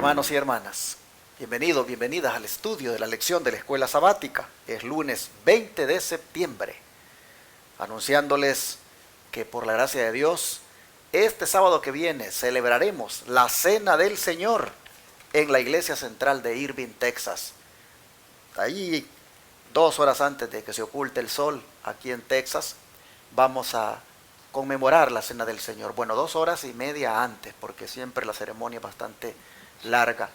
Hermanos y hermanas, bienvenidos, bienvenidas al estudio de la lección de la escuela sabática. Es lunes 20 de septiembre, anunciándoles que por la gracia de Dios, este sábado que viene celebraremos la Cena del Señor en la iglesia central de Irving, Texas. Ahí, 2 horas antes de que se oculte el sol, aquí en Texas, vamos a conmemorar la Cena del Señor. Bueno, 2 horas y media antes, porque siempre la ceremonia es bastante larga.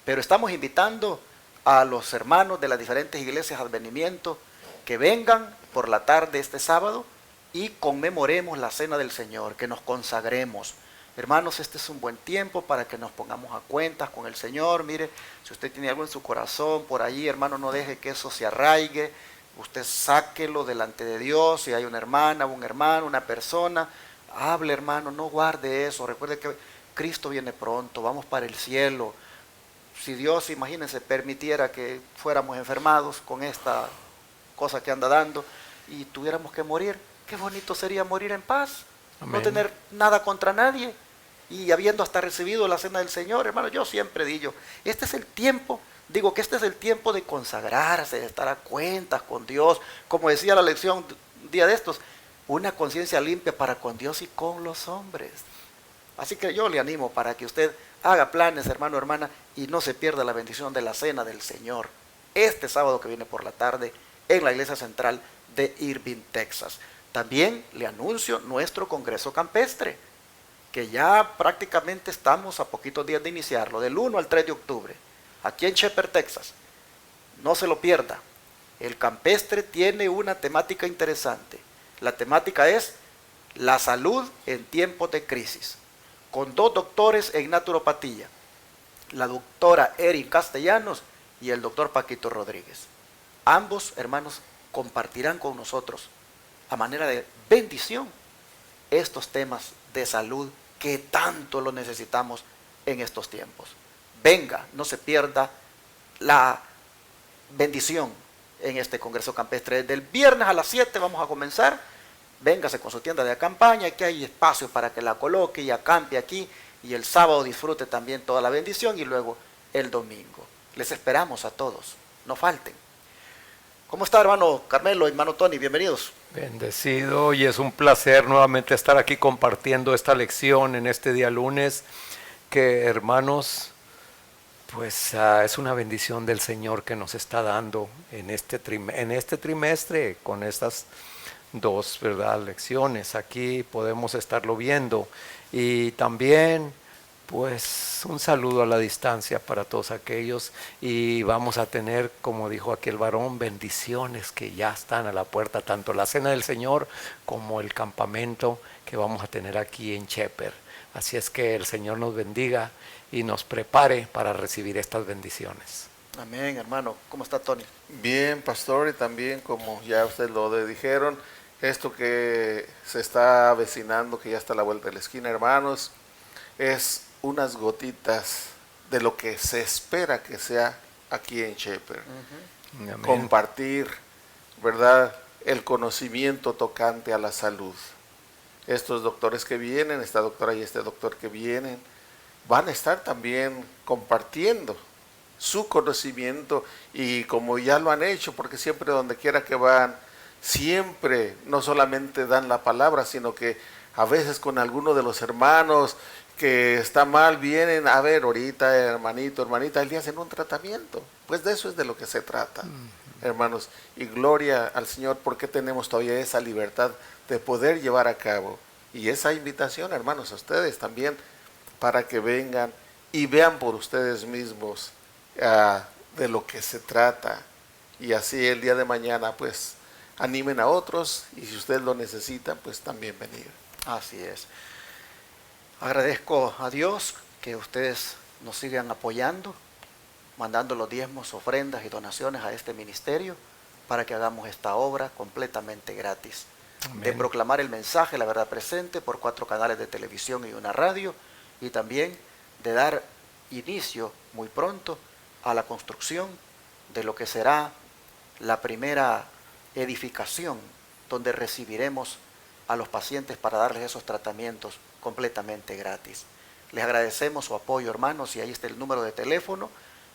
Pero estamos invitando a los hermanos de las diferentes iglesias Advenimiento que vengan por la tarde este sábado y conmemoremos la Cena del Señor, que nos consagremos. Hermanos, este es un buen tiempo para que nos pongamos a cuentas con el Señor. Mire, si usted tiene algo en su corazón por allí, hermano, no deje que eso se arraigue. Usted sáquelo delante de Dios. Si hay una hermana, un hermano, una persona, hable, hermano, no guarde eso. Recuerde que Cristo viene pronto, vamos para el cielo. Si Dios, imagínense, permitiera que fuéramos enfermados con esta cosa que anda dando y tuviéramos que morir, qué bonito sería morir en paz. Amén. No tener nada contra nadie y habiendo hasta recibido la cena del Señor. Hermano, yo siempre digo, este es el tiempo, este es el tiempo de consagrarse, de estar a cuentas con Dios. Como decía la lección un día de estos, una conciencia limpia para con Dios y con los hombres. Así que yo le animo para que usted haga planes, hermano, hermana, y no se pierda la bendición de la Cena del Señor este sábado que viene por la tarde en la iglesia central de Irving, Texas. También le anuncio nuestro congreso campestre, que ya prácticamente estamos a poquitos días de iniciarlo, del 1 al 3 de octubre, aquí en Shepherd, Texas. No se lo pierda. El campestre tiene una temática interesante. La temática es la salud en tiempos de crisis, con 2 doctores en naturopatía, la doctora Erin Castellanos y el doctor Paquito Rodríguez. Ambos, hermanos, compartirán con nosotros, a manera de bendición, estos temas de salud que tanto lo necesitamos en estos tiempos. Venga, no se pierda la bendición en este Congreso Campestre. Desde el viernes a las 7 vamos a comenzar. Véngase con su tienda de campaña, aquí hay espacio para que la coloque y acampe aquí, y el sábado disfrute también toda la bendición y luego el domingo. Les esperamos a todos, no falten. ¿Cómo está, hermano Carmelo, hermano Tony? Bienvenidos. Bendecido, y es un placer nuevamente estar aquí compartiendo esta lección en este día lunes, que, hermanos, pues es una bendición del Señor que nos está dando en este trimestre con estas 2, ¿verdad?, lecciones. Aquí podemos estarlo viendo, y también pues un saludo a la distancia para todos aquellos, y vamos a tener, como dijo aquel varón, bendiciones que ya están a la puerta, tanto la Cena del Señor como el campamento que vamos a tener aquí en Shepherd. Así es que el Señor nos bendiga y nos prepare para recibir estas bendiciones. Amén, hermano. ¿Cómo está, Tony? Bien, pastor, y también, como ya ustedes lo dijeron, esto que se está avecinando, que ya está a la vuelta de la esquina, hermanos, es unas gotitas de lo que se espera que sea aquí en Shepherd. Amén. Compartir, ¿verdad?, el conocimiento tocante a la salud. Estos doctores que vienen, esta doctora y este doctor que vienen, van a estar también compartiendo su conocimiento, y como ya lo han hecho, porque siempre donde quiera que van, siempre no solamente dan la palabra, sino que a veces con alguno de los hermanos que está mal, vienen a ver, ahorita, hermanito, hermanita, le hacen un tratamiento. Pues de eso es de lo que se trata, hermanos, y gloria al Señor, porque tenemos todavía esa libertad de poder llevar a cabo, y esa invitación, hermanos, a ustedes también, para que vengan y vean por ustedes mismos de lo que se trata, y así el día de mañana pues animen a otros, y si ustedes lo necesitan, pues también venir. Así es. Agradezco a Dios que ustedes nos sigan apoyando, mandando los diezmos, ofrendas y donaciones a este ministerio para que hagamos esta obra completamente gratis. Amén. De proclamar el mensaje, la verdad presente, por 4 canales de televisión y una radio, y también de dar inicio muy pronto a la construcción de lo que será la primera edificación donde recibiremos a los pacientes para darles esos tratamientos completamente gratis. Les agradecemos su apoyo, hermanos, y ahí está el número de teléfono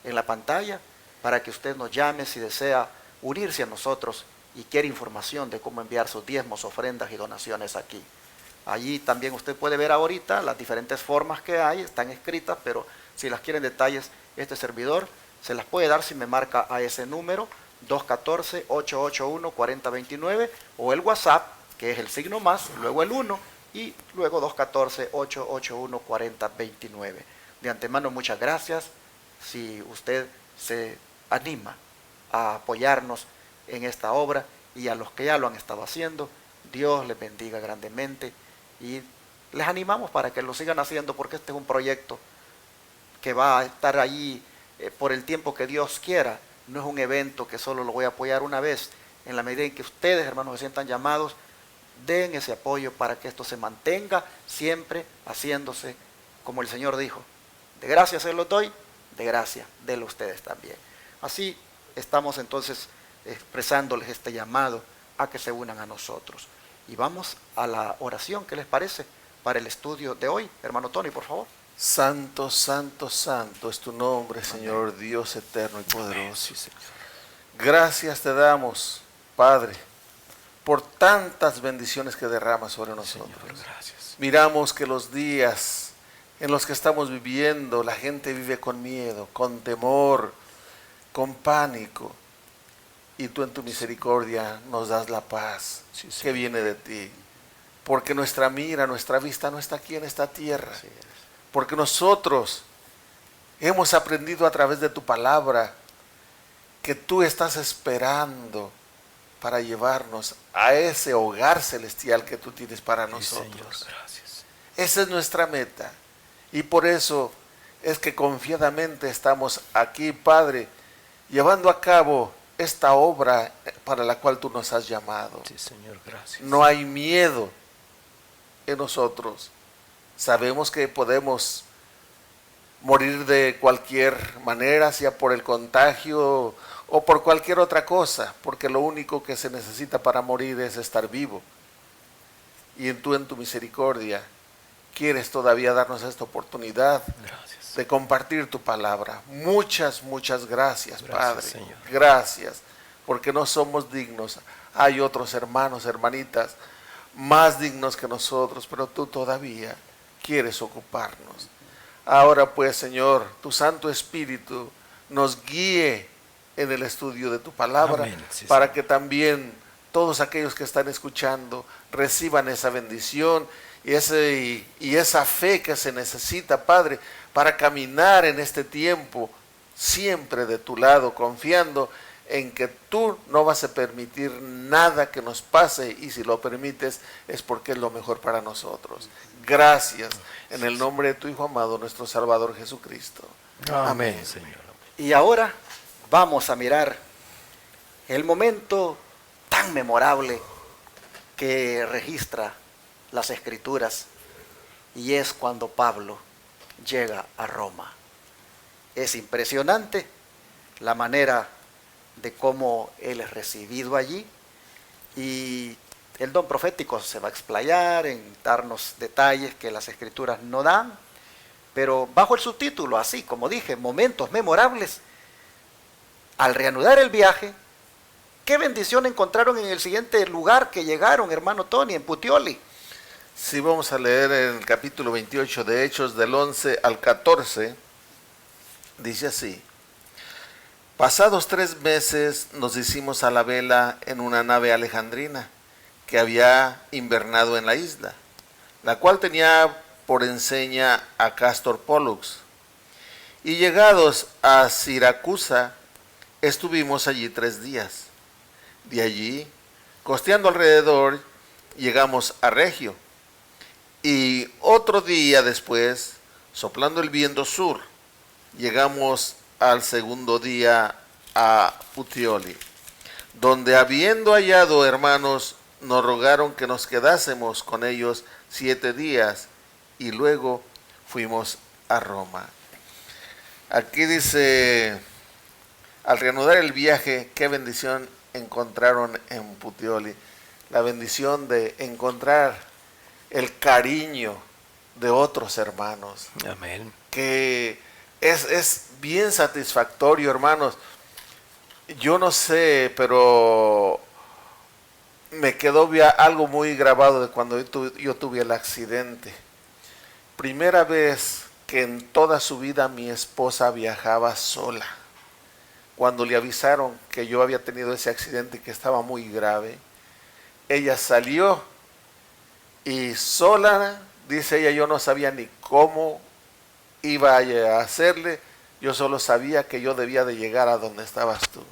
en la pantalla para que usted nos llame si desea unirse a nosotros y quiere información de cómo enviar sus diezmos, ofrendas y donaciones aquí. Allí también usted puede ver ahorita las diferentes formas que hay, están escritas, pero si las quieren detalles, este servidor se las puede dar si me marca a ese número 214-881-4029 o el WhatsApp, que es el signo más, luego el 1 y luego 214-881-4029. De antemano, muchas gracias. Si usted se anima a apoyarnos en esta obra, y a los que ya lo han estado haciendo, Dios les bendiga grandemente y les animamos para que lo sigan haciendo, porque este es un proyecto que va a estar allí por el tiempo que Dios quiera. No es un evento que solo lo voy a apoyar una vez. En la medida en que ustedes, hermanos, se sientan llamados, den ese apoyo para que esto se mantenga siempre haciéndose como el Señor dijo: de gracia se lo doy, de gracia denlo ustedes también. Así estamos entonces expresándoles este llamado a que se unan a nosotros. Y vamos a la oración, ¿qué les parece? Para el estudio de hoy. Hermano Tony, por favor. Santo, santo, santo es tu nombre, Señor. Amén. Dios eterno y poderoso. Sí, Señor. Gracias te damos, Padre, por tantas bendiciones que derramas sobre nosotros. Señor, gracias. Miramos que los días en los que estamos viviendo, la gente vive con miedo, con temor, con pánico. Y tú en tu misericordia nos das la paz que viene de ti. Porque nuestra mira, nuestra vista no está aquí en esta tierra. Porque nosotros hemos aprendido a través de tu palabra que tú estás esperando para llevarnos a ese hogar celestial que tú tienes para nosotros. Señor, gracias. Esa es nuestra meta. Y por eso es que confiadamente estamos aquí, Padre, llevando a cabo esta obra para la cual tú nos has llamado. Sí, Señor, gracias. No hay miedo en nosotros. Sabemos que podemos morir de cualquier manera, sea por el contagio o por cualquier otra cosa, porque lo único que se necesita para morir es estar vivo. Y tú en tu misericordia quieres todavía darnos esta oportunidad. Gracias. De compartir tu palabra. Muchas, muchas gracias, Padre. Señor. Gracias, porque no somos dignos. Hay otros hermanos, hermanitas, más dignos que nosotros, pero tú todavía quieres ocuparnos. Ahora pues, Señor, tu Santo Espíritu nos guíe en el estudio de tu palabra. Amén. Sí, para Señor. que también todos aquellos que están escuchando reciban esa bendición y esa fe que se necesita, Padre, para caminar en este tiempo siempre de tu lado, confiando en que tú no vas a permitir nada que nos pase, y si lo permites es porque es lo mejor para nosotros. Gracias, en el nombre de tu Hijo amado, nuestro Salvador Jesucristo. Amén, Señor. Y ahora vamos a mirar el momento tan memorable que registra las Escrituras, y es cuando Pablo llega a Roma. Es impresionante la manera de cómo él es recibido allí, y el don profético se va a explayar en darnos detalles que las Escrituras no dan, pero bajo el subtítulo, así como dije, momentos memorables. Al reanudar el viaje, ¿qué bendición encontraron en el siguiente lugar que llegaron, hermano Tony, en Puteoli? Sí, vamos a leer en el capítulo 28 de Hechos, del 11 al 14, dice así: pasados 3 meses nos hicimos a la vela en una nave alejandrina que había invernado en la isla, la cual tenía por enseña a Cástor Pólux. Y llegados a Siracusa, estuvimos allí 3 días. De allí, costeando alrededor, llegamos a Regio. Y otro día después, soplando el viento sur, llegamos al segundo día a Puteoli, donde habiendo hallado hermanos, nos rogaron que nos quedásemos con ellos 7 días, y luego fuimos a Roma. Aquí dice, al reanudar el viaje, qué bendición encontraron en Puteoli. La bendición de encontrar el cariño de otros hermanos. Amén. Que es bien satisfactorio, hermanos. Yo no sé, pero me quedó algo muy grabado de cuando yo tuve el accidente. Primera vez que en toda su vida mi esposa viajaba sola. Cuando le avisaron que yo había tenido ese accidente y que estaba muy grave, ella salió y sola, dice ella, yo no sabía ni cómo iba a hacerle, yo solo sabía que yo debía de llegar a donde estabas tú.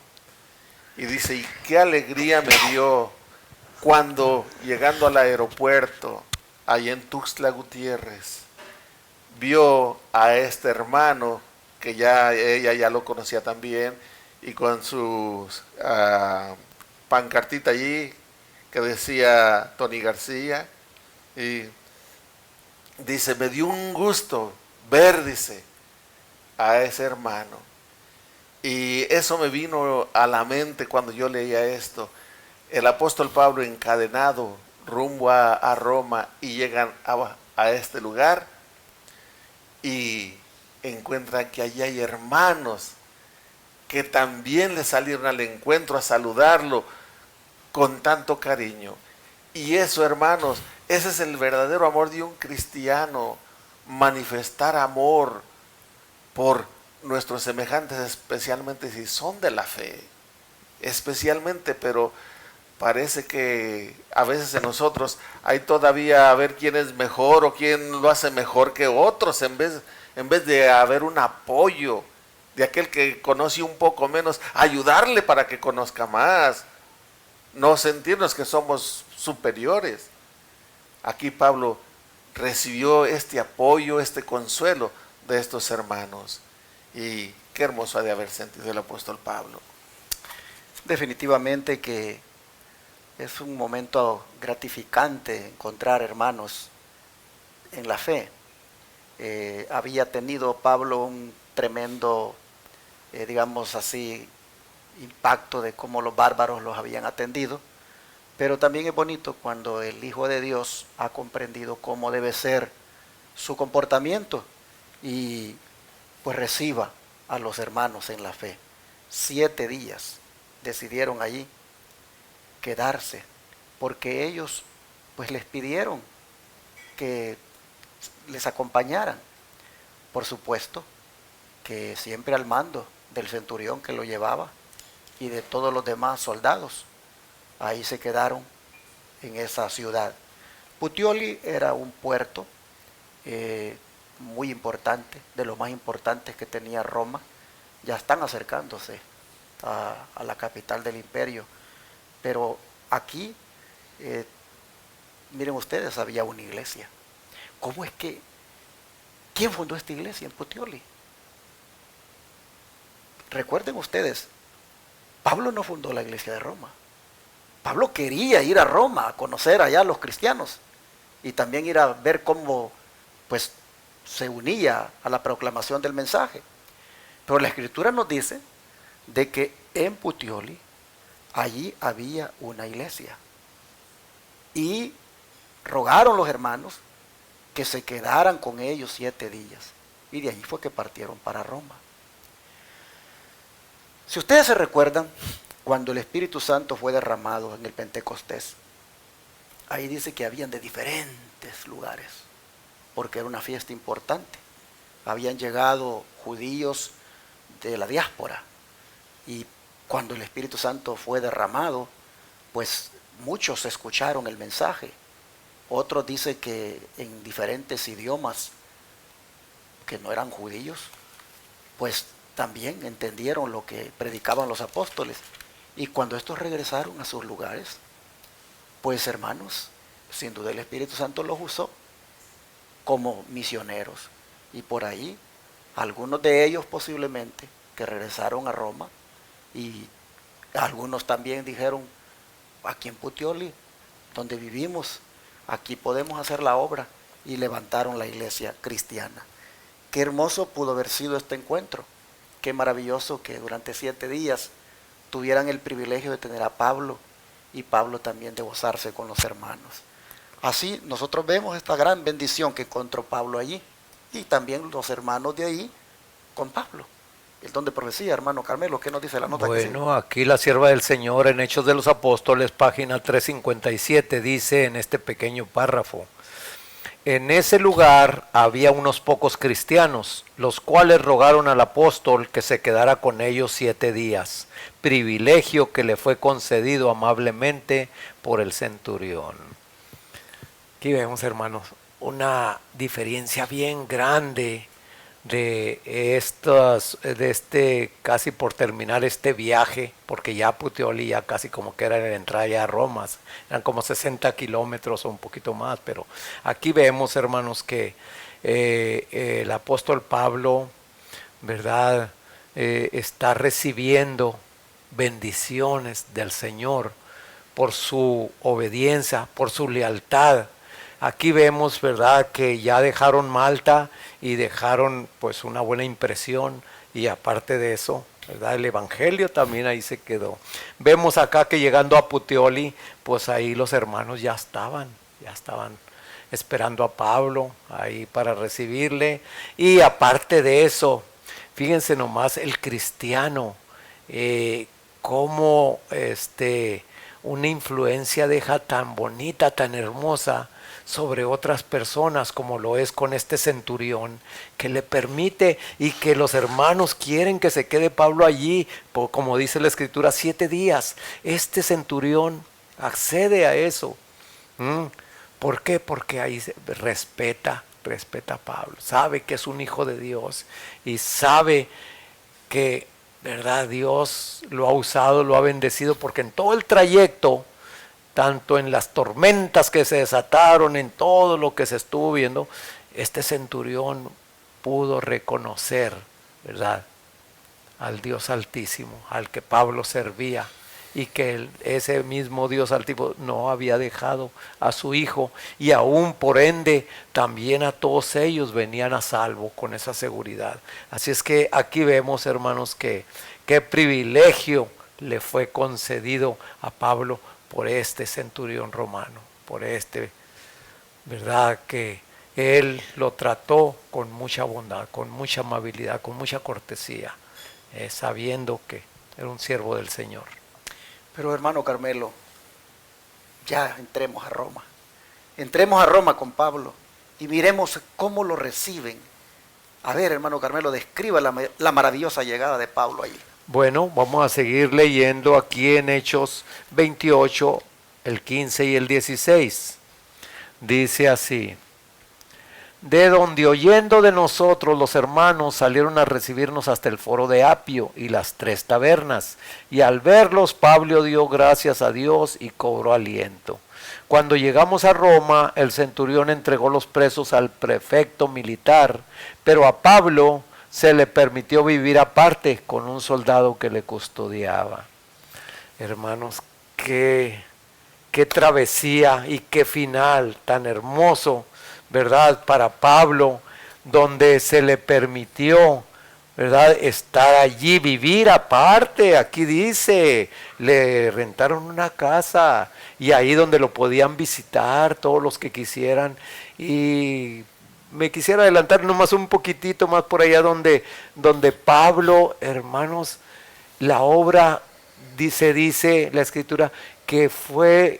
Y dice, y qué alegría me dio cuando llegando al aeropuerto, ahí en Tuxtla Gutiérrez, vio a este hermano, que ella ya lo conocía también, y con su pancartita allí, que decía Tony García, y dice, me dio un gusto ver, dice, a ese hermano. Y eso me vino a la mente cuando yo leía esto. El apóstol Pablo encadenado rumbo a Roma y llegan a este lugar y encuentran que allí hay hermanos que también le salieron al encuentro a saludarlo con tanto cariño. Y eso, hermanos, ese es el verdadero amor de un cristiano, manifestar amor por nuestros semejantes, especialmente si son de la fe, especialmente, pero parece que a veces en nosotros hay todavía a ver quién es mejor o quién lo hace mejor que otros, en vez de haber un apoyo de aquel que conoce un poco menos, ayudarle para que conozca más, no sentirnos que somos superiores. Aquí Pablo recibió este apoyo, este consuelo de estos hermanos, y qué hermoso ha de haber sentido el apóstol Pablo. Definitivamente que es un momento gratificante encontrar hermanos en la fe. Había tenido Pablo un tremendo, digamos así, impacto de cómo los bárbaros los habían atendido, pero también es bonito cuando el Hijo de Dios ha comprendido cómo debe ser su comportamiento y pues reciba a los hermanos en la fe. 7 días decidieron allí quedarse, porque ellos pues les pidieron que les acompañaran, por supuesto que siempre al mando del centurión que lo llevaba y de todos los demás soldados. Ahí se quedaron en esa ciudad. Puteoli era un puerto muy importante, de los más importantes que tenía Roma. Ya están acercándose a la capital del imperio, pero aquí, miren ustedes, había una iglesia. ¿Cómo es que, quién fundó esta iglesia en Puteoli? Recuerden ustedes, Pablo no fundó la iglesia de Roma. Pablo quería ir a Roma a conocer allá a los cristianos y también ir a ver cómo pues se unía a la proclamación del mensaje. Pero la escritura nos dice de que en Puteoli allí había una iglesia y rogaron los hermanos que se quedaran con ellos 7 días y de allí fue que partieron para Roma. Si ustedes se recuerdan, cuando el Espíritu Santo fue derramado en el Pentecostés, ahí dice que habían de diferentes lugares, porque era una fiesta importante. Habían llegado judíos de la diáspora y cuando el Espíritu Santo fue derramado, pues muchos escucharon el mensaje. Otros dicen que en diferentes idiomas que no eran judíos, pues también entendieron lo que predicaban los apóstoles. Y cuando estos regresaron a sus lugares, pues hermanos, sin duda el Espíritu Santo los usó como misioneros. Y por ahí, algunos de ellos posiblemente que regresaron a Roma, y algunos también dijeron, aquí en Puteoli, donde vivimos, aquí podemos hacer la obra, y levantaron la iglesia cristiana. Qué hermoso pudo haber sido este encuentro. Qué maravilloso que durante 7 días tuvieran el privilegio de tener a Pablo y Pablo también de gozarse con los hermanos. Así nosotros vemos esta gran bendición que encontró Pablo allí, y también los hermanos de ahí con Pablo. El don de profecía, hermano Carmelo, ¿qué nos dice la nota? Bueno, aquí la sierva del Señor en Hechos de los Apóstoles, página 357, dice en este pequeño párrafo: en ese lugar había unos pocos cristianos, los cuales rogaron al apóstol que se quedara con ellos 7 días, privilegio que le fue concedido amablemente por el centurión. Aquí vemos, hermanos, una diferencia bien grande de casi por terminar este viaje, porque ya Puteoli ya casi como que era la entrada ya a Roma, eran como 60 kilómetros o un poquito más, pero aquí vemos, hermanos, que el apóstol Pablo, ¿verdad?, está recibiendo bendiciones del Señor por su obediencia, por su lealtad. Aquí vemos, ¿verdad?, que ya dejaron Malta y dejaron pues una buena impresión, y aparte de eso, ¿verdad?, el evangelio también ahí se quedó. Vemos acá que llegando a Puteoli, pues ahí los hermanos ya estaban esperando a Pablo ahí para recibirle. Y aparte de eso, fíjense nomás el cristiano, cómo una influencia deja tan bonita, tan hermosa sobre otras personas, como lo es con este centurión, que le permite, y que los hermanos quieren que se quede Pablo allí, como dice la escritura, 7 días. Este centurión accede a eso. ¿Por qué? Porque ahí respeta a Pablo, sabe que es un hijo de Dios y sabe que, ¿verdad?, Dios lo ha usado, lo ha bendecido, porque en todo el trayecto, tanto en las tormentas que se desataron, en todo lo que se estuvo viendo, este centurión pudo reconocer, ¿verdad?, al Dios Altísimo, al que Pablo servía, y que ese mismo Dios Altísimo no había dejado a su hijo, y aún por ende también a todos ellos venían a salvo con esa seguridad. Así es que aquí vemos, hermanos, que qué privilegio le fue concedido a Pablo por este centurión romano, por ¿verdad?, que él lo trató con mucha bondad, con mucha amabilidad, con mucha cortesía, sabiendo que era un siervo del Señor. Pero hermano Carmelo, ya entremos a Roma. Entremos a Roma con Pablo y miremos cómo lo reciben. A ver, hermano Carmelo, describa la maravillosa llegada de Pablo allí. Bueno, vamos a seguir leyendo aquí en Hechos 28, el 15 y el 16. Dice así: de donde oyendo de nosotros los hermanos salieron a recibirnos hasta el foro de Apio y las 3 tabernas, y al verlos Pablo dio gracias a Dios y cobró aliento. Cuando llegamos a Roma, el centurión entregó los presos al prefecto militar, pero a Pablo se le permitió vivir aparte con un soldado que le custodiaba. Hermanos, qué travesía y qué final tan hermoso, ¿verdad?, para Pablo, donde se le permitió, ¿verdad?, estar allí, vivir aparte. Aquí dice, le rentaron una casa, y ahí donde lo podían visitar todos los que quisieran. Y me quisiera adelantar nomás un poquitito más por allá donde Pablo, hermanos, la obra, dice la escritura, que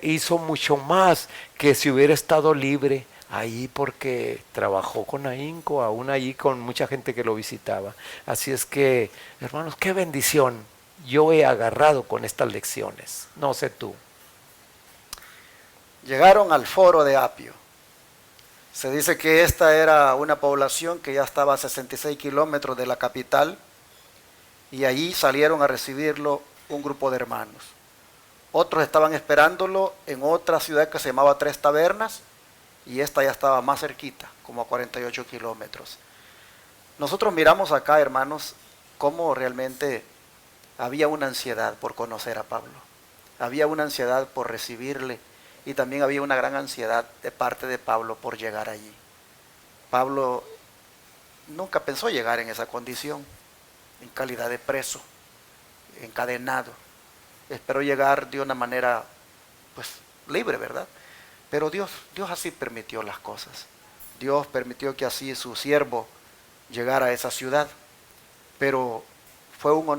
hizo mucho más que si hubiera estado libre ahí, porque trabajó con ahínco, aún allí con mucha gente que lo visitaba. Así es que, hermanos, qué bendición yo he agarrado con estas lecciones. No sé tú. Llegaron al foro de Apio. Se dice que esta era una población que ya estaba a 66 kilómetros de la capital, y allí salieron a recibirlo un grupo de hermanos. Otros estaban esperándolo en otra ciudad que se llamaba 3 Tabernas, y esta ya estaba más cerquita, como a 48 kilómetros. Nosotros miramos acá, hermanos, cómo realmente había una ansiedad por conocer a Pablo. Había una ansiedad por recibirle, y también había una gran ansiedad de parte de Pablo por llegar allí. Pablo nunca pensó llegar en esa condición, en calidad de preso, encadenado. Esperó llegar de una manera, pues, libre, ¿verdad? Pero Dios así permitió las cosas. Dios permitió que así su siervo llegara a esa ciudad. Pero fue un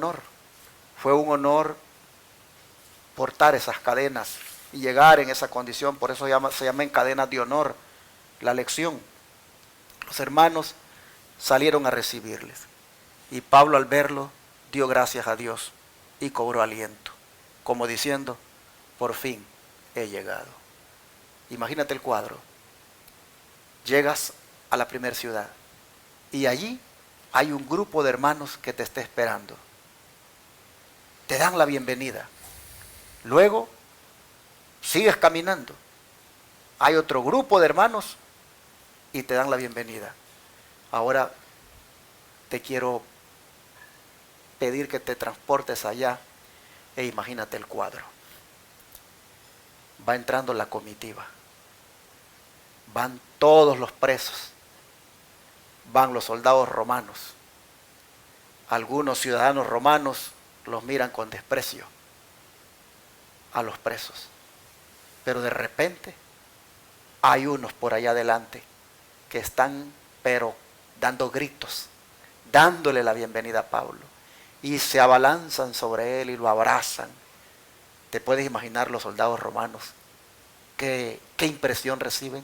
honor portar esas cadenas y llegar en esa condición. Por eso se llama en cadenas de honor la lección. Los hermanos salieron a recibirles. Y Pablo, al verlo, dio gracias a Dios y cobró aliento, como diciendo: por fin he llegado. Imagínate el cuadro. Llegas a la primera ciudad y allí hay un grupo de hermanos que te está esperando. Te dan la bienvenida. Luego sigues caminando. Hay otro grupo de hermanos y te dan la bienvenida. Ahora te quiero pedir que te transportes allá e imagínate el cuadro. Va entrando la comitiva. Van todos los presos. Van los soldados romanos. Algunos ciudadanos romanos los miran con desprecio a los presos. Pero de repente hay unos por allá adelante que están pero dando gritos, dándole la bienvenida a Pablo. Y se abalanzan sobre él y lo abrazan. Te puedes imaginar los soldados romanos. ¿Qué impresión reciben?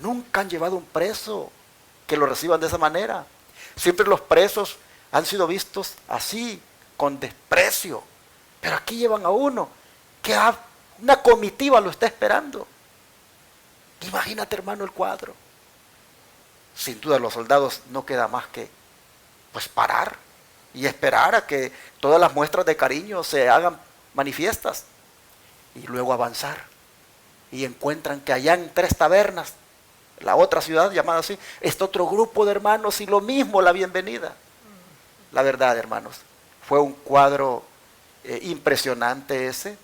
Nunca han llevado un preso que lo reciban de esa manera. Siempre los presos han sido vistos así, con desprecio. Pero aquí llevan a uno que una comitiva lo está esperando. Imagínate, hermano, el cuadro. Sin duda los soldados no queda más que pues parar y esperar a que todas las muestras de cariño se hagan manifiestas y luego avanzar. Y encuentran que allá en 3 tabernas, la otra ciudad llamada así, está otro grupo de hermanos y lo mismo, la bienvenida. La verdad, hermanos, fue un cuadro impresionante ese,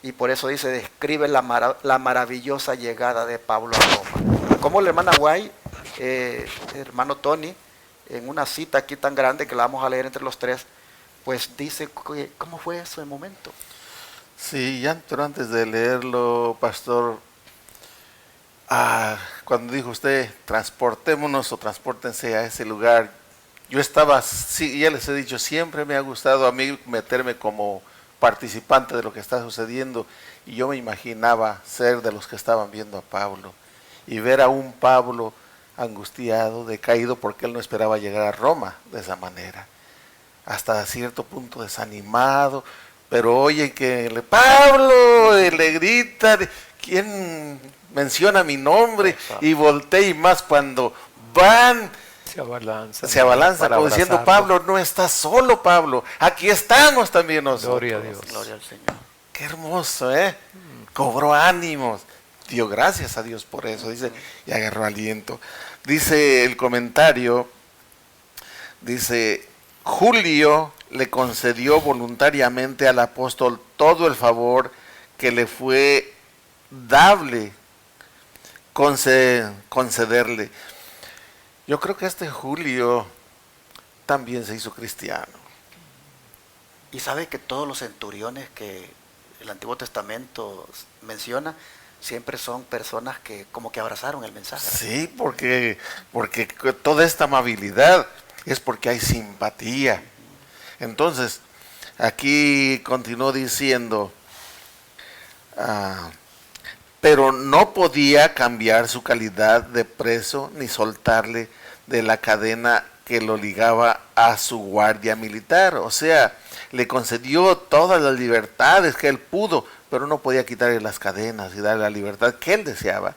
y por eso describe la maravillosa llegada de Pablo a Roma. Como la hermana Guay, hermano Tony, en una cita aquí tan grande que la vamos a leer entre los tres, pues dice cómo fue eso el momento. Sí, ya, pero antes de leerlo, pastor, cuando dijo usted, transportémonos o transpórtense a ese lugar, yo estaba, sí, ya les he dicho, siempre me ha gustado a mí meterme como participante de lo que está sucediendo, y yo me imaginaba ser de los que estaban viendo a Pablo, y ver a un Pablo angustiado, decaído, porque él no esperaba llegar a Roma de esa manera, hasta cierto punto desanimado, pero oye que Pablo, le grita, ¿quién menciona mi nombre? Exacto. Y voltea, y más cuando van, se abalanza como diciendo: Pablo, no estás solo, Pablo, aquí estamos también nosotros. Gloria a Dios. Gloria al Señor. Qué hermoso, cobró ánimos, dio gracias a Dios por eso, dice, y agarró aliento. Dice el comentario, dice: Julio le concedió voluntariamente al apóstol todo el favor que le fue dable concederle. Yo creo que Julio también se hizo cristiano. Y sabe que todos los centuriones que el Antiguo Testamento menciona, siempre son personas que como que abrazaron el mensaje. Sí, porque toda esta amabilidad es porque hay simpatía. Entonces, aquí continuó diciendo, pero no podía cambiar su calidad de preso ni soltarle de la cadena que lo ligaba a su guardia militar. O sea, le concedió todas las libertades que él pudo, pero no podía quitarle las cadenas y darle la libertad que él deseaba.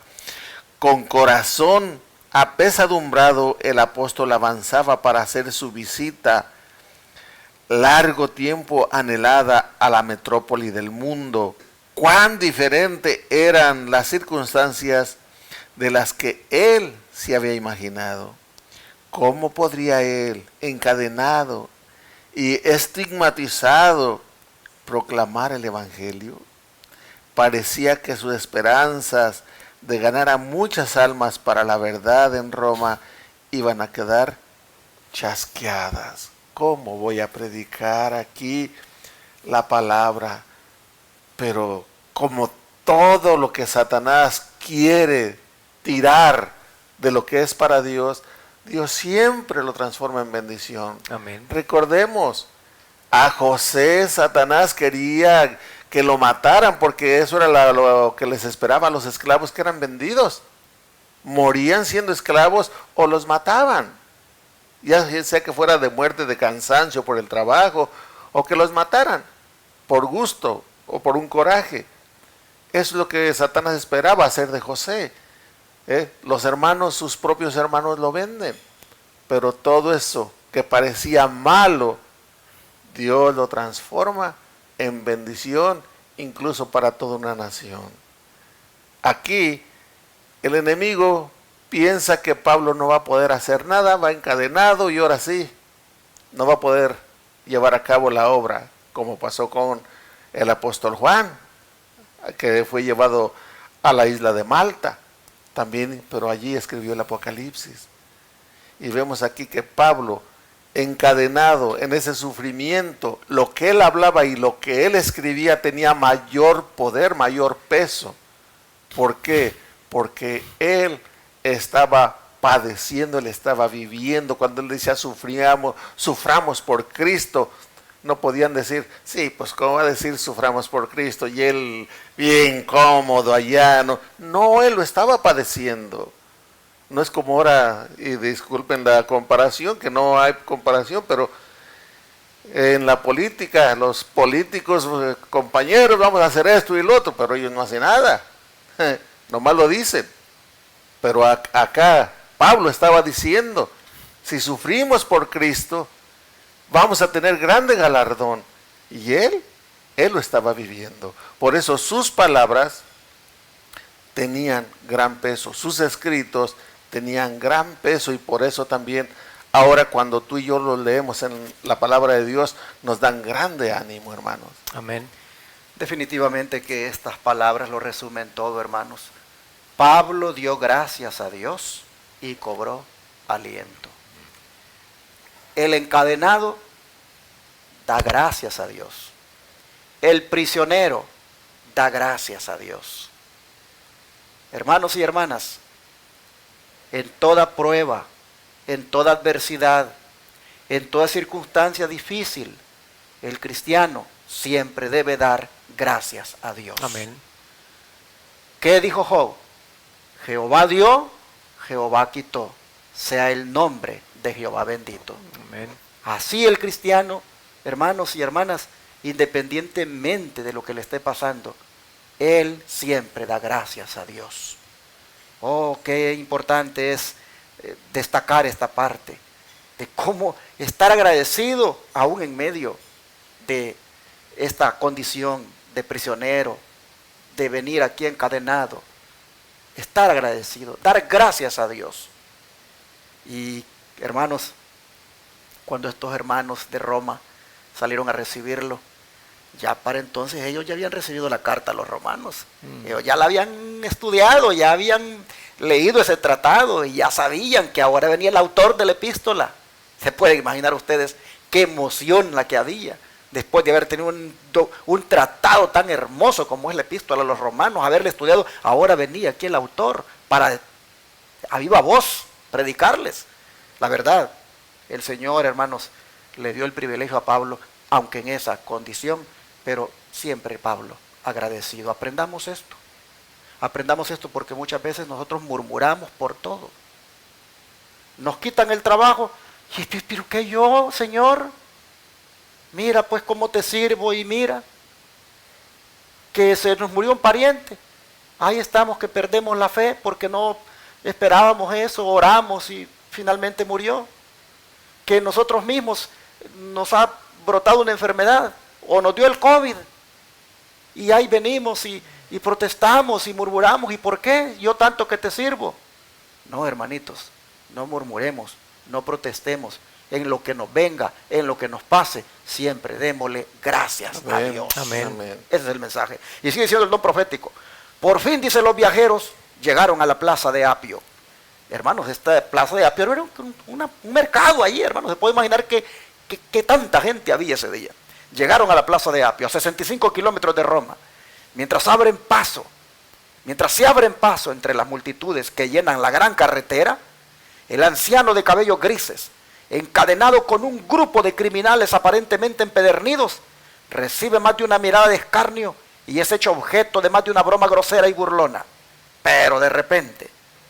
Con corazón apesadumbrado, el apóstol avanzaba para hacer su visita largo tiempo anhelada a la metrópoli del mundo. Cuán diferente eran las circunstancias de las que él se había imaginado. ¿Cómo podría él, encadenado y estigmatizado, proclamar el evangelio? Parecía que sus esperanzas de ganar a muchas almas para la verdad en Roma iban a quedar chasqueadas. ¿Cómo voy a predicar aquí la palabra? Pero como todo lo que Satanás quiere tirar de lo que es para Dios, Dios siempre lo transforma en bendición. Amén. Recordemos, a José Satanás quería que lo mataran porque eso era lo que les esperaba a los esclavos que eran vendidos. Morían siendo esclavos o los mataban. Ya sea que fuera de muerte, de cansancio por el trabajo, o que los mataran por gusto o por un coraje. Eso es lo que Satanás esperaba hacer de José. Los hermanos, sus propios hermanos lo venden. Pero todo eso que parecía malo, Dios lo transforma en bendición, incluso para toda una nación. Aquí, el enemigo piensa que Pablo no va a poder hacer nada, va encadenado y ahora sí, no va a poder llevar a cabo la obra, como pasó con el apóstol Juan, que fue llevado a la isla de Malta, también, pero allí escribió el Apocalipsis. Y vemos aquí que Pablo, encadenado en ese sufrimiento, lo que él hablaba y lo que él escribía tenía mayor poder, mayor peso. ¿Por qué? Porque él estaba padeciendo, él estaba viviendo. Cuando él decía suframos por Cristo, no podían decir, sí, pues cómo va a decir suframos por Cristo, y él bien cómodo allá. No, él lo estaba padeciendo. No es como ahora, y disculpen la comparación, que no hay comparación, pero en la política, los políticos, compañeros, vamos a hacer esto y lo otro, pero ellos no hacen nada, nomás lo dicen. Pero acá Pablo estaba diciendo, si sufrimos por Cristo, vamos a tener grande galardón. Y él lo estaba viviendo. Por eso sus palabras tenían gran peso, sus escritos tenían gran peso, y por eso también ahora cuando tú y yo lo leemos en la palabra de Dios, nos dan grande ánimo, hermanos. Amén. Definitivamente que estas palabras lo resumen todo, hermanos. Pablo dio gracias a Dios y cobró aliento. El encadenado da gracias a Dios. El prisionero da gracias a Dios. Hermanos y hermanas, en toda prueba, en toda adversidad, en toda circunstancia difícil, el cristiano siempre debe dar gracias a Dios. Amén. ¿Qué dijo Job? Jehová dio, Jehová quitó. Sea el nombre de Jehová bendito. Amén. Así el cristiano, hermanos y hermanas, independientemente de lo que le esté pasando, él siempre da gracias a Dios. Oh, qué importante es destacar esta parte de cómo estar agradecido aún en medio de esta condición de prisionero, de venir aquí encadenado. Estar agradecido, dar gracias a Dios. Y hermanos, cuando estos hermanos de Roma salieron a recibirlo, ya para entonces ellos ya habían recibido la carta a los romanos. Ellos ya la habían estudiado, ya habían leído ese tratado y ya sabían que ahora venía el autor de la epístola. Se pueden imaginar ustedes qué emoción la que había después de haber tenido un tratado tan hermoso como es la epístola a los romanos, haberle estudiado. Ahora venía aquí el autor para a viva voz predicarles la verdad. El Señor, hermanos, le dio el privilegio a Pablo, aunque en esa condición, pero siempre Pablo agradecido. Aprendamos esto porque muchas veces nosotros murmuramos por todo. Nos quitan el trabajo, y pero ¿qué yo, Señor? Mira pues cómo te sirvo, y mira que se nos murió un pariente. Ahí estamos que perdemos la fe porque no esperábamos eso, oramos y finalmente murió. Que nosotros mismos nos ha brotado una enfermedad o nos dio el COVID y ahí venimos y protestamos y murmuramos. ¿Y por qué? Yo tanto que te sirvo. No, hermanitos, no murmuremos, no protestemos. En lo que nos venga, en lo que nos pase, siempre démosle gracias a Dios. Amén. Amén. Ese es el mensaje. Y sigue siendo el don profético. Por fin, dice, los viajeros llegaron a la plaza de Apio. Hermanos, esta plaza de Apio era un mercado allí, hermanos. Se puede imaginar que tanta gente había ese día. Llegaron a la plaza de Apio, a 65 kilómetros de Roma. Mientras abren paso Mientras se abren paso entre las multitudes que llenan la gran carretera, el anciano de cabellos grises, encadenado con un grupo de criminales aparentemente empedernidos, recibe más de una mirada de escarnio y es hecho objeto de más de una broma grosera y burlona. Pero de repente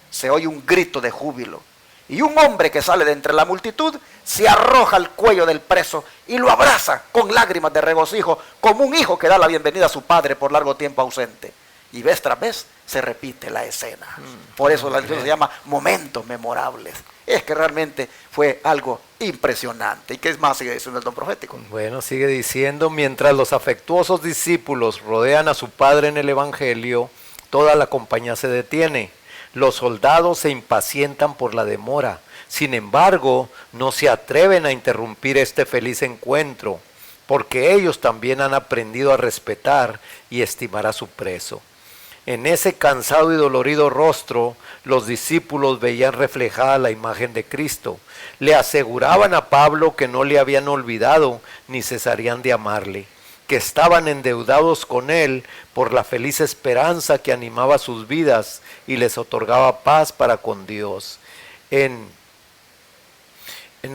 se oye un grito de júbilo y un hombre que sale de entre la multitud se arroja al cuello del preso y lo abraza con lágrimas de regocijo, como un hijo que da la bienvenida a su padre por largo tiempo ausente. Y vez tras vez se repite la escena. Por eso la lección se llama momentos memorables. Es que realmente fue algo impresionante. ¿Y qué más sigue diciendo el don profético? Bueno, sigue diciendo, mientras los afectuosos discípulos rodean a su padre en el evangelio, toda la compañía se detiene. Los soldados se impacientan por la demora. Sin embargo, no se atreven a interrumpir este feliz encuentro, porque ellos también han aprendido a respetar y estimar a su preso. En ese cansado y dolorido rostro, los discípulos veían reflejada la imagen de Cristo. Le aseguraban a Pablo que no le habían olvidado ni cesarían de amarle, que estaban endeudados con él por la feliz esperanza que animaba sus vidas y les otorgaba paz para con Dios. En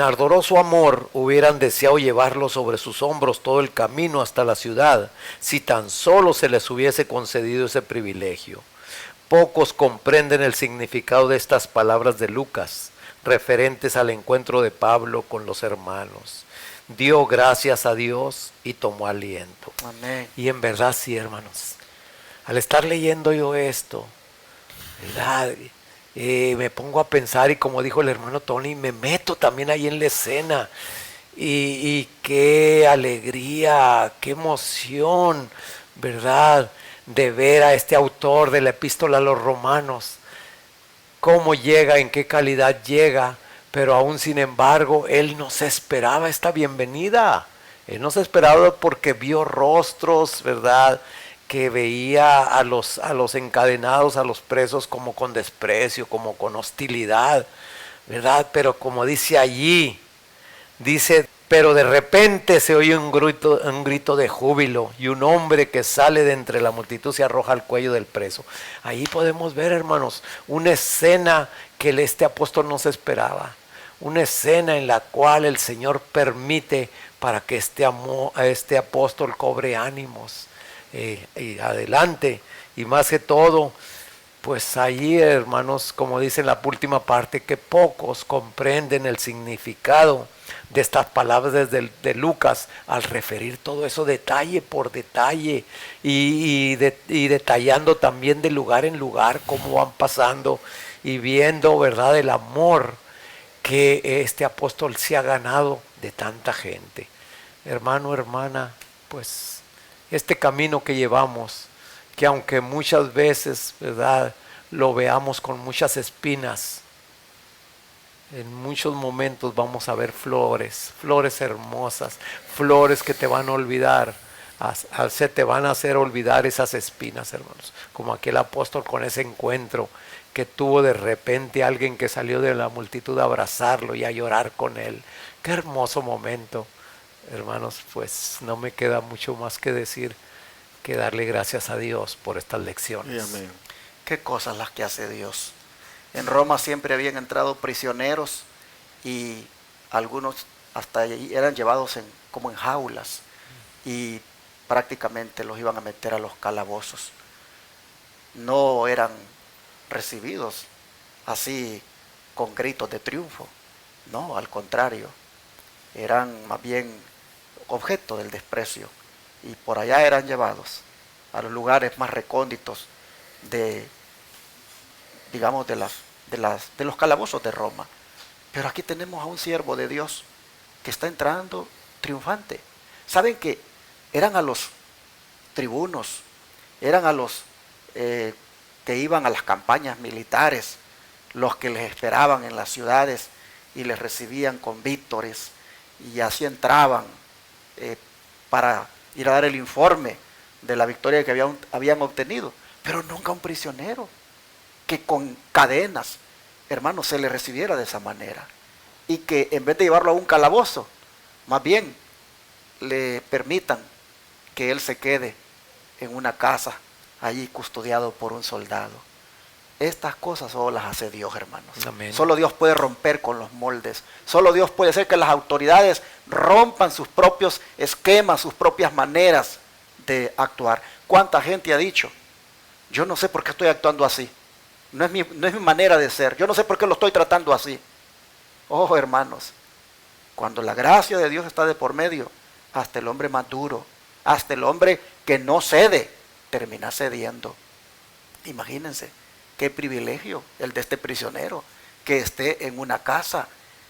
ardoroso amor hubieran deseado llevarlo sobre sus hombros todo el camino hasta la ciudad, si tan solo se les hubiese concedido ese privilegio. Pocos comprenden el significado de estas palabras de Lucas, referentes al encuentro de Pablo con los hermanos. Dio gracias a Dios y tomó aliento. Amén. Y en verdad sí, hermanos, al estar leyendo yo esto, ¿verdad? Me pongo a pensar y como dijo el hermano Tony, me meto también ahí en la escena y qué alegría, qué emoción, ¿verdad? De ver a este autor de la epístola a los romanos, cómo llega, en qué calidad llega, pero aún sin embargo, él no se esperaba esta bienvenida, él no se esperaba porque vio rostros, ¿verdad?, que veía a los encadenados, a los presos como con desprecio, como con hostilidad, ¿verdad? Pero como dice allí, dice, pero de repente se oye un grito de júbilo y un hombre que sale de entre la multitud se arroja al cuello del preso. Ahí podemos ver, hermanos, una escena que este apóstol no se esperaba, una escena en la cual el Señor permite para que este apóstol cobre ánimos. Y adelante, y más que todo, pues allí, hermanos, como dice en la última parte, que pocos comprenden el significado de estas palabras de Lucas al referir todo eso detalle por detalle y detallando también de lugar en lugar cómo van pasando y viendo, ¿verdad?, el amor que este apóstol se ha ganado de tanta gente. Hermano, hermana, pues este camino que llevamos, que aunque muchas veces, ¿verdad?, lo veamos con muchas espinas, en muchos momentos vamos a ver flores hermosas, flores que te van a olvidar, se te van a hacer olvidar esas espinas, hermanos, como aquel apóstol con ese encuentro que tuvo de repente alguien que salió de la multitud a abrazarlo y a llorar con él. Qué hermoso momento. Hermanos, pues no me queda mucho más que decir que darle gracias a Dios por estas lecciones. Amén. Qué cosas las que hace Dios. En Roma siempre habían entrado prisioneros y algunos hasta allí eran llevados como en jaulas y prácticamente los iban a meter a los calabozos. No eran recibidos así con gritos de triunfo, no, al contrario, eran más bien objeto del desprecio y por allá eran llevados a los lugares más recónditos de los calabozos de Roma. Pero aquí tenemos a un siervo de Dios que está entrando triunfante. Saben que eran a los tribunos, eran a los que iban a las campañas militares, los que les esperaban en las ciudades y les recibían con vítores, y así entraban para ir a dar el informe de la victoria que habían obtenido, pero nunca un prisionero que con cadenas, hermanos, se le recibiera de esa manera, y que en vez de llevarlo a un calabozo, más bien le permitan que él se quede en una casa allí custodiado por un soldado. Estas cosas solo las hace Dios, hermanos. Amén. Solo Dios puede romper con los moldes. Solo Dios puede hacer que las autoridades rompan sus propios esquemas, sus propias maneras de actuar. ¿Cuánta gente ha dicho? Yo no sé por qué estoy actuando así. No es mi manera de ser. Yo no sé por qué lo estoy tratando así. Oh, hermanos, cuando la gracia de Dios está de por medio, hasta el hombre más duro, hasta el hombre que no cede, termina cediendo. Imagínense. Qué privilegio el de este prisionero, que esté en una casa.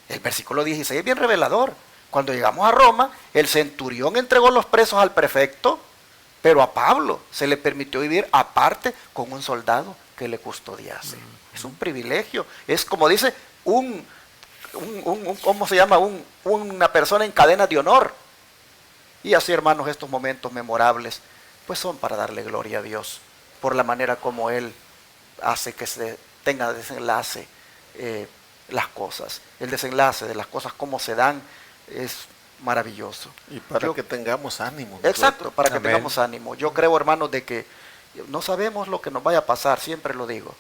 El versículo 16 es bien revelador. Cuando llegamos a Roma, el centurión entregó los presos al prefecto, pero a Pablo se le permitió vivir aparte con un soldado que le custodiase. Es un privilegio. Es como dice, ¿cómo se llama? Una persona en cadena de honor. Y así, hermanos, estos momentos memorables, pues son para darle gloria a Dios por la manera como Él hace que se tenga desenlace las cosas. El desenlace de las cosas como se dan es maravilloso. Y para que tengamos ánimo. Exacto, para que Amén. tengamos ánimo. Yo creo, hermanos, de que no sabemos lo que nos vaya a pasar, siempre lo digo,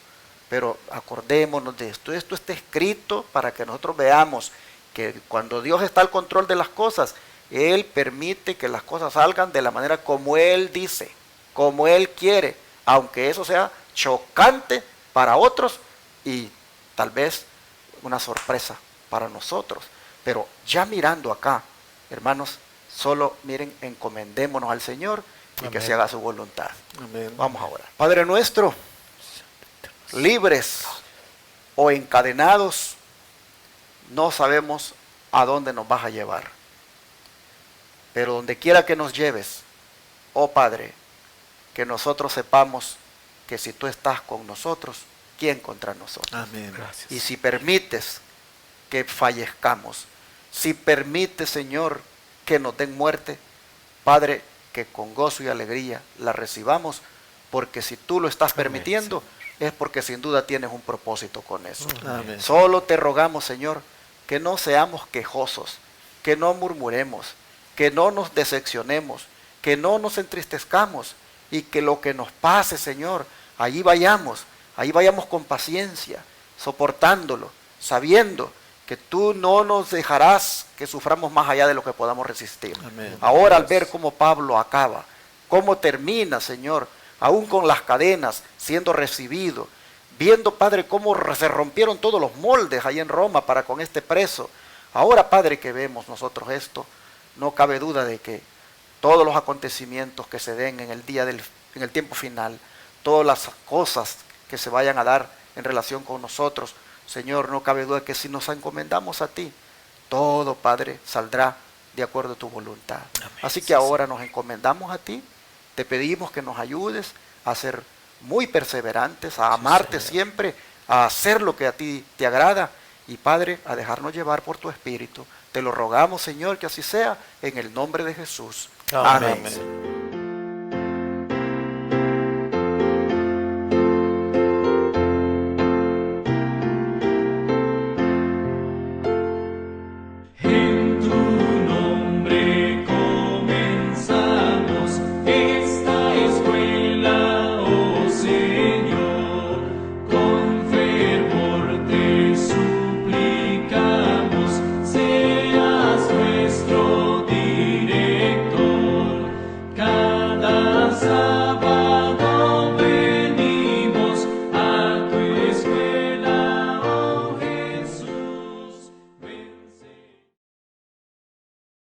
pero acordémonos de esto. Esto está escrito para que nosotros veamos que cuando Dios está al control de las cosas, Él permite que las cosas salgan de la manera como Él dice, como Él quiere, aunque eso sea chocante para otros y tal vez una sorpresa para nosotros. Pero ya mirando acá, hermanos, solo miren, encomendémonos al Señor y Amén. que se haga su voluntad. Amén. Vamos a orar. Padre nuestro, libres o encadenados, no sabemos a dónde nos vas a llevar. Pero donde quiera que nos lleves, oh Padre, que nosotros sepamos que si tú estás con nosotros, ¿quién contra nosotros? Amén. Gracias. Y si permites que fallezcamos, si permites, Señor, que nos den muerte, Padre, que con gozo y alegría la recibamos, porque si tú lo estás permitiendo, es porque sin duda tienes un propósito con eso. Amén. Solo te rogamos, Señor, que no seamos quejosos, que no murmuremos, que no nos decepcionemos, que no nos entristezcamos, y que lo que nos pase, Señor, ahí vayamos con paciencia, soportándolo, sabiendo que tú no nos dejarás que suframos más allá de lo que podamos resistir. Amén. Ahora, al ver cómo Pablo acaba, cómo termina, Señor, aún con las cadenas siendo recibido, viendo, Padre, cómo se rompieron todos los moldes ahí en Roma para con este preso. Ahora, Padre, que vemos nosotros esto, no cabe duda de que todos los acontecimientos que se den en el tiempo final, todas las cosas que se vayan a dar en relación con nosotros, Señor, no cabe duda que si nos encomendamos a ti, todo, Padre, saldrá de acuerdo a tu voluntad. Amén. Así que ahora nos encomendamos a ti, te pedimos que nos ayudes a ser muy perseverantes, a amarte siempre, a hacer lo que a ti te agrada y, Padre, a dejarnos llevar por tu Espíritu. Te lo rogamos, Señor, que así sea, en el nombre de Jesús. Amén. Amén.